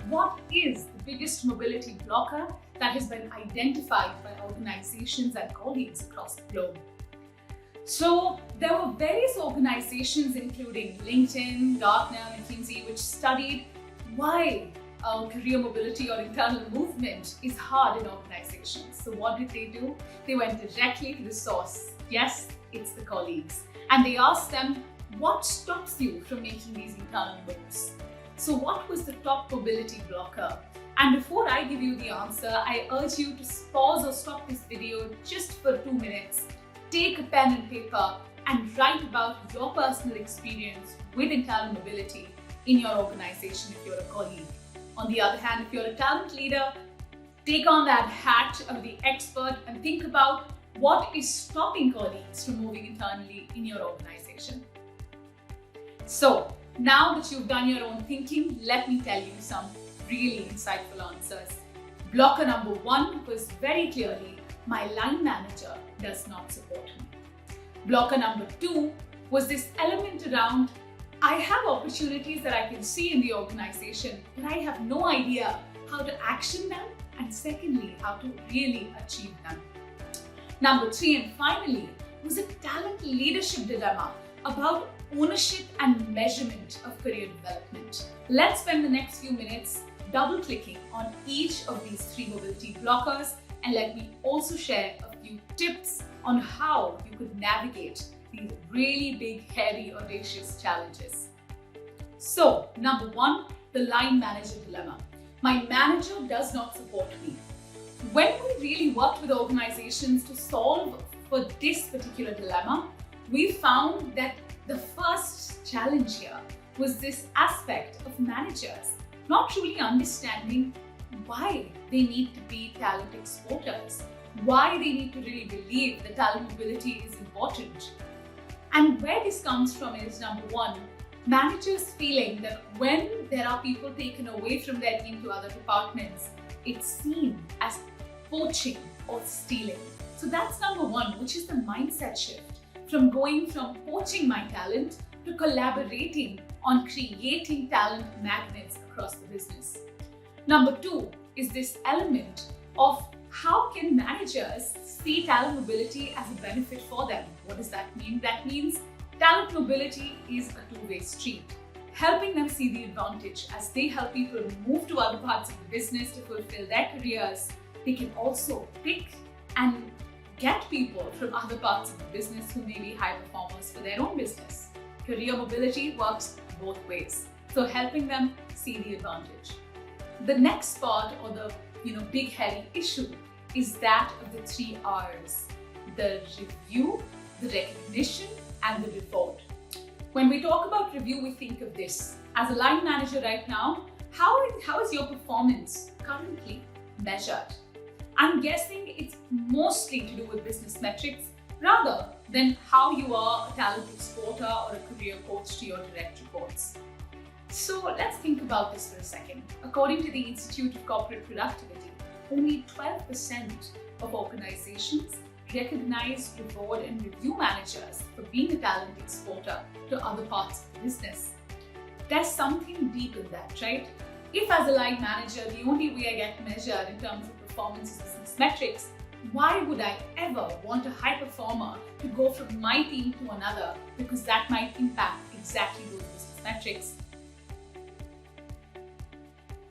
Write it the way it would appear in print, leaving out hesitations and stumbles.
what is the biggest mobility blocker that has been identified by organizations and colleagues across the globe. So there were various organizations including LinkedIn, Gartner, McKinsey, which studied why career mobility or internal movement is hard in organizations. So what did they do? They went directly to the source. Yes, it's the colleagues. And they asked them, what stops you from making these internal moves? So what was the top mobility blocker? And before I give you the answer, I urge you to pause or stop this video just for 2 minutes. Take a pen and paper and write about your personal experience with internal mobility in your organization if you're a colleague. On the other hand, if you're a talent leader, take on that hat of the expert and think about what is stopping colleagues from moving internally in your organization. So now that you've done your own thinking, let me tell you some really insightful answers. Blocker number 1 was very clearly, my line manager does not support me. Blocker number 2 was this element around, I have opportunities that I can see in the organization, but I have no idea how to action them, and secondly, how to really achieve them. Number 3 and finally was a talent leadership dilemma about ownership and measurement of career development. Let's spend the next few minutes double-clicking on each of these 3 mobility blockers, and let me also share a few tips on how you could navigate these really big, hairy, audacious challenges. So, number 1, the line manager dilemma. My manager does not support me. When we really worked with organizations to solve for this particular dilemma, we found that the first challenge here was this aspect of managers not truly understanding why they need to be talent exporters, why they need to really believe that talent mobility is important. And where this comes from is, number 1, managers feeling that when there are people taken away from their team to other departments, it's seen as poaching or stealing. So that's number 1, which is the mindset shift from going from poaching my talent to collaborating on creating talent magnets across the business. Number 2 is this element of how can managers see talent mobility as a benefit for them? What does that mean? That means talent mobility is a two-way street, helping them see the advantage as they help people move to other parts of the business to fulfill their careers. They can also pick and get people from other parts of the business who may be high performers for their own business. Career mobility works both ways, so helping them see the advantage. The next part, or the big hairy issue, is that of the 3 R's: the review, the recognition, and the reward. When we talk about review, we think of this. As a line manager right now, how is your performance currently measured? I'm guessing it's mostly to do with business metrics rather than how you are a talent exporter or a career coach to your direct reports. So let's think about this for a second. According to the Institute of Corporate Productivity, only 12% of organizations recognize, reward, and review managers for being a talent exporter to other parts of the business. There's something deep in that, right? If as a line manager, the only way I get measured in terms of performance is business metrics, why would I ever want a high performer to go from my team to another? Because that might impact exactly those business metrics.